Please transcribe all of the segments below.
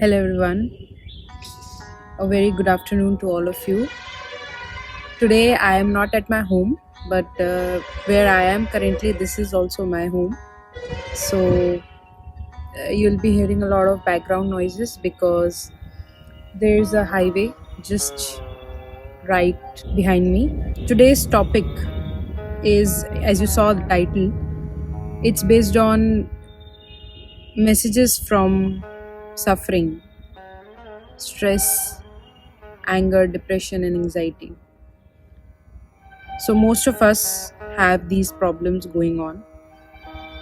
Hello, everyone. A very good afternoon to all of you. Today, I am not at my home, but where I am currently, this is also my home. So, you'll be hearing a lot of background noises because there's a highway just right behind me. Today's topic is, as you saw the title, it's based on messages from suffering, stress, anger, depression, and anxiety. So most of us have these problems going on,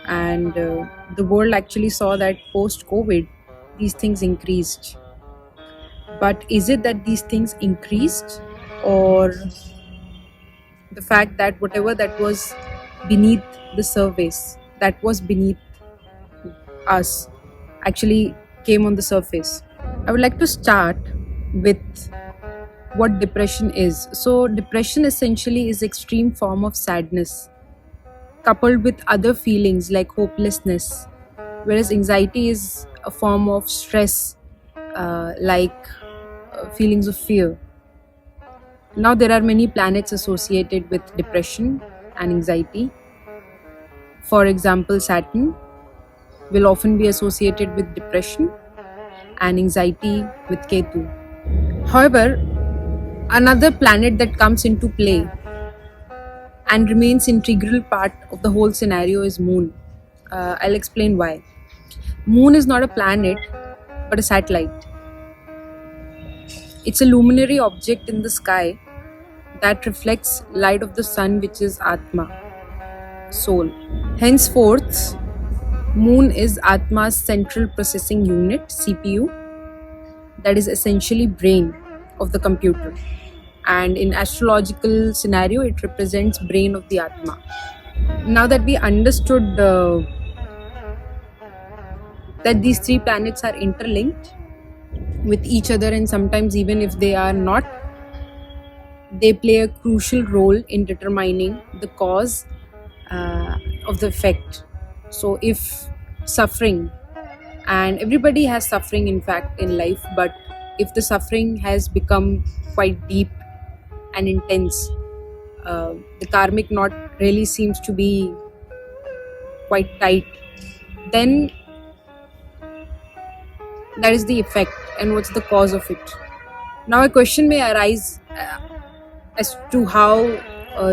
and the world actually saw that post COVID, these things increased. But is it that these things increased, or the fact that whatever that was beneath the surface, that was beneath us, actually came on the surface? I would like to start with what depression is. So depression essentially is extreme form of sadness coupled with other feelings like hopelessness, whereas anxiety is a form of stress, like feelings of fear. Now, there are many planets associated with depression and anxiety. For example, Saturn will often be associated with depression and anxiety with Ketu. However, another planet that comes into play and remains integral part of the whole scenario is Moon. I'll explain why. Moon is not a planet but a satellite. It's a luminary object in the sky that reflects light of the sun, which is Atma, soul. Henceforth, Moon is Atma's central processing unit, CPU, that is essentially brain of the computer. And in astrological scenario, it represents brain of the Atma. Now that we understood that these three planets are interlinked with each other, and sometimes even if they are not, they play a crucial role in determining the cause of the effect. So if suffering, and everybody has suffering in fact in life, but if the suffering has become quite deep and intense, the karmic knot really seems to be quite tight, then that is the effect. And what's the cause of it? Now a question may arise as to how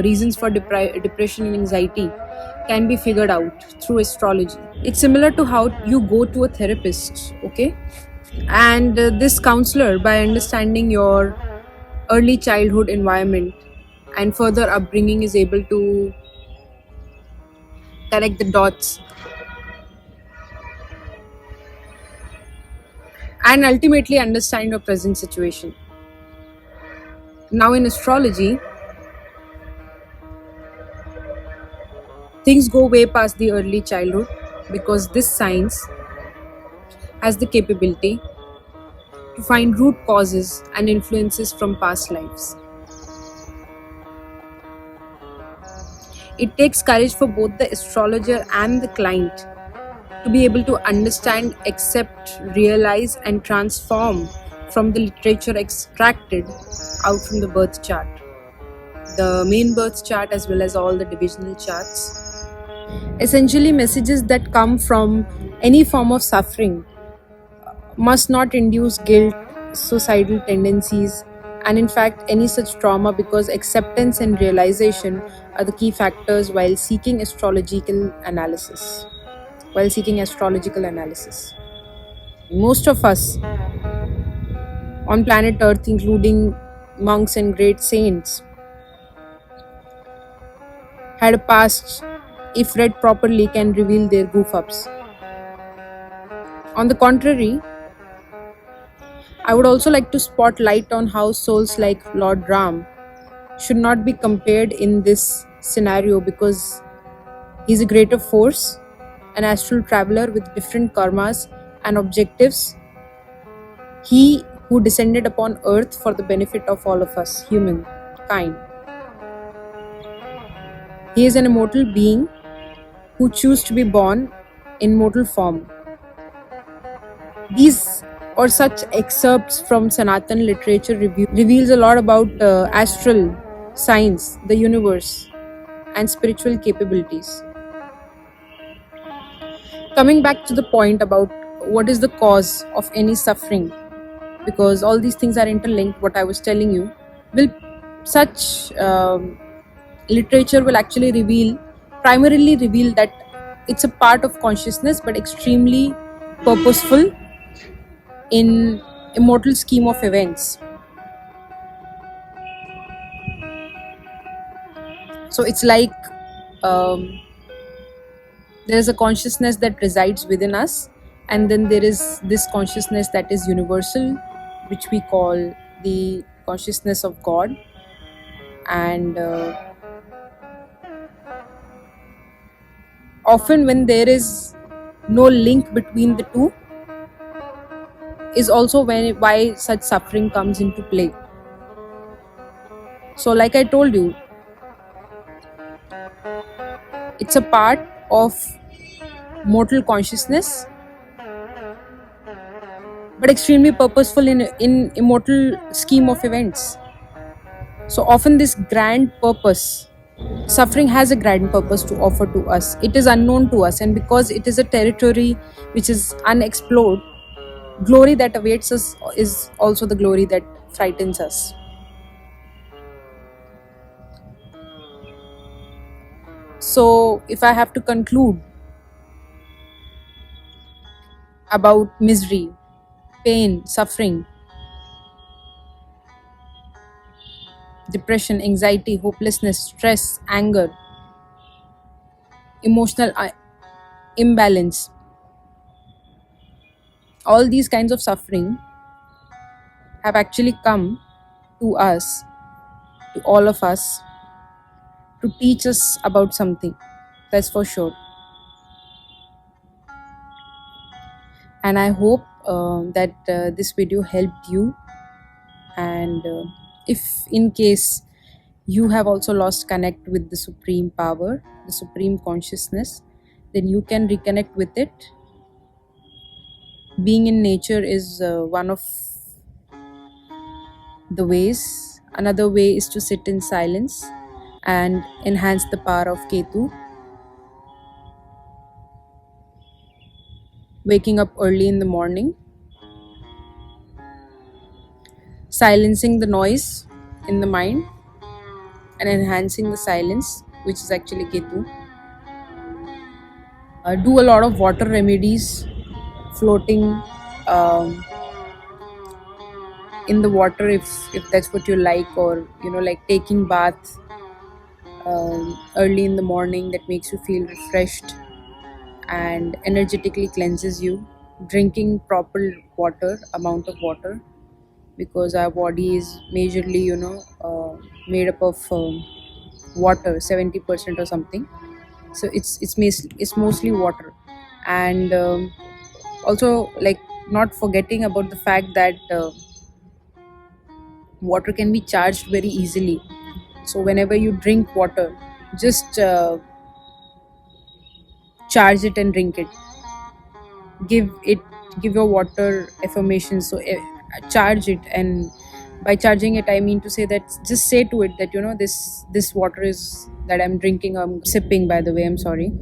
reasons for depression and anxiety can be figured out through astrology. It's similar to how you go to a therapist, okay? And this counselor, by understanding your early childhood environment and further upbringing, is able to connect the dots and ultimately understand your present situation. Now in astrology, things go way past the early childhood because this science has the capability to find root causes and influences from past lives. It takes courage for both the astrologer and the client to be able to understand, accept, realize, and transform from the literature extracted out from the birth chart, the main birth chart as well as all the divisional charts. Essentially, messages that come from any form of suffering must not induce guilt, suicidal tendencies, and in fact any such trauma, because acceptance and realization are the key factors while seeking astrological analysis. Most of us on planet Earth, including monks and great saints, had a past, if read properly, can reveal their goof-ups. On the contrary, I would also like to spot light on how souls like Lord Ram should not be compared in this scenario, because he's a greater force, an astral traveler with different karmas and objectives. He who descended upon earth for the benefit of all of us, humankind. He is an immortal being who choose to be born in mortal form. These or such excerpts from Sanatan literature reveals a lot about astral science, the universe, and spiritual capabilities. Coming back to the point about what is the cause of any suffering, because all these things are interlinked, what I was telling you, will such literature will actually primarily reveal that it's a part of consciousness but extremely purposeful in immortal scheme of events. So it's like um, there is a consciousness that resides within us, and then there is this consciousness that is universal, which we call the consciousness of God. And often when there is no link between the two is also why such suffering comes into play. So like I told you, it's a part of mortal consciousness but extremely purposeful in immortal scheme of events. So often this grand purpose, suffering has a grand purpose to offer to us. It is unknown to us, and because it is a territory which is unexplored, glory that awaits us is also the glory that frightens us. So if I have to conclude about misery, pain, suffering, depression, anxiety, hopelessness, stress, anger, emotional imbalance, all these kinds of suffering have actually come to us, to all of us, to teach us about something. That's for sure. And I hope that this video helped you. And if in case you have also lost connect with the supreme power, the supreme consciousness, then you can reconnect with it. Being in nature is one of the ways. Another way is to sit in silence and enhance the power of Ketu. Waking up early in the morning, silencing the noise in the mind and enhancing the silence, which is actually Ketu. Do a lot of water remedies, floating in the water if that's what you like, or like taking bath early in the morning, that makes you feel refreshed and energetically cleanses you. Drinking proper amount of water, because our body is majorly made up of water, 70% or something. So it's mostly water. And also, like, not forgetting about the fact that water can be charged very easily. So whenever you drink water, just charge it and drink it. Give your water affirmation. So charge it, and by charging it, I mean to say that just say to it that this water is that I'm drinking, I'm sipping, by the way, I'm sorry,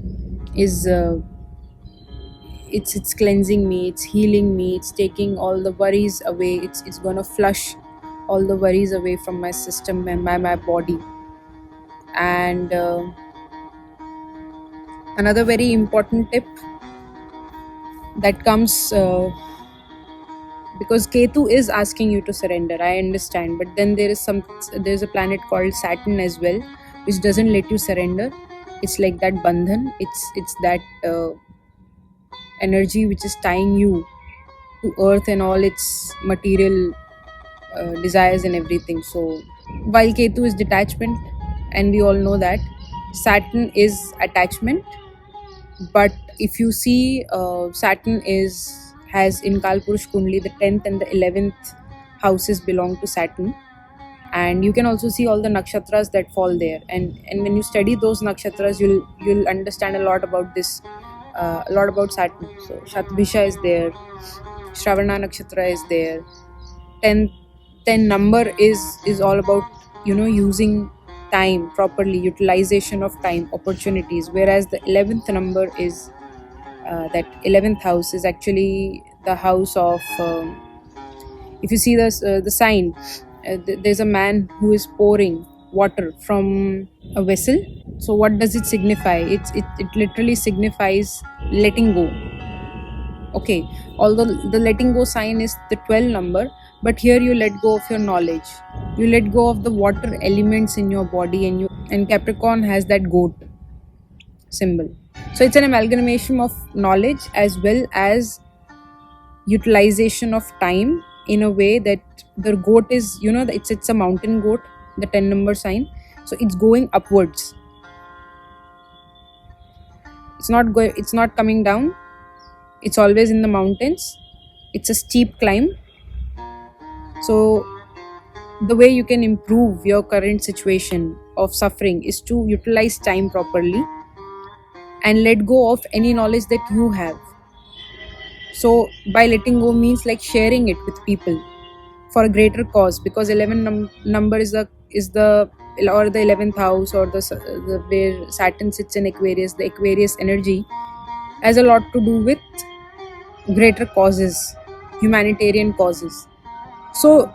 is it's cleansing me, it's healing me, it's taking all the worries away, it's gonna flush all the worries away from my system and my body. And another very important tip that comes because Ketu is asking you to surrender, I understand, but then there's a planet called Saturn as well, which doesn't let you surrender. It's like that bandhan, it's that energy which is tying you to earth and all its material desires and everything. So while Ketu is detachment, and we all know that Saturn is attachment, but if you see Saturn has in Kalpurush Kundli, the 10th and the 11th houses belong to Saturn, and you can also see all the nakshatras that fall there, and when you study those nakshatras, you'll understand a lot about this, a lot about Saturn. So Shatabhisha is there, Shravana nakshatra is there. 10 10 number is all about using time properly, utilization of time, opportunities, whereas the 11th number is that 11th house is actually the house of if you see the sign, there's a man who is pouring water from a vessel. So what does it signify? It literally signifies letting go. Okay, although the letting go sign is the 12 number, but here you let go of your knowledge, you let go of the water elements in your body, and Capricorn has that goat symbol. So it's an amalgamation of knowledge as well as utilization of time, in a way that the goat is, it's a mountain goat, the 10 number sign. So it's going upwards, it's not coming down, it's always in the mountains, it's a steep climb. So the way you can improve your current situation of suffering is to utilize time properly and let go of any knowledge that you have. So by letting go means like sharing it with people for a greater cause, because 11 number is the or the 11th house, or the where Saturn sits in Aquarius, the Aquarius energy has a lot to do with greater causes, humanitarian causes. So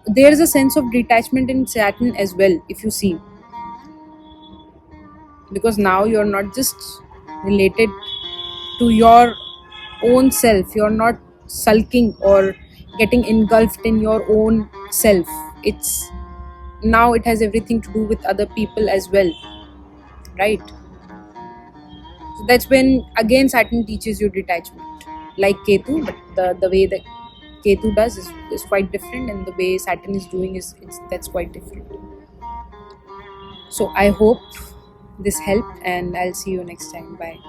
there is a sense of detachment in Saturn as well, if you see, because now you're not just related to your own self, you're not sulking or getting engulfed in your own self. It's now it has everything to do with other people as well, right? So that's when again Saturn teaches you detachment, like Ketu, but the way that Ketu does is quite different, and the way Saturn is doing that's quite different. So I hope this helped, and I'll see you next time. Bye.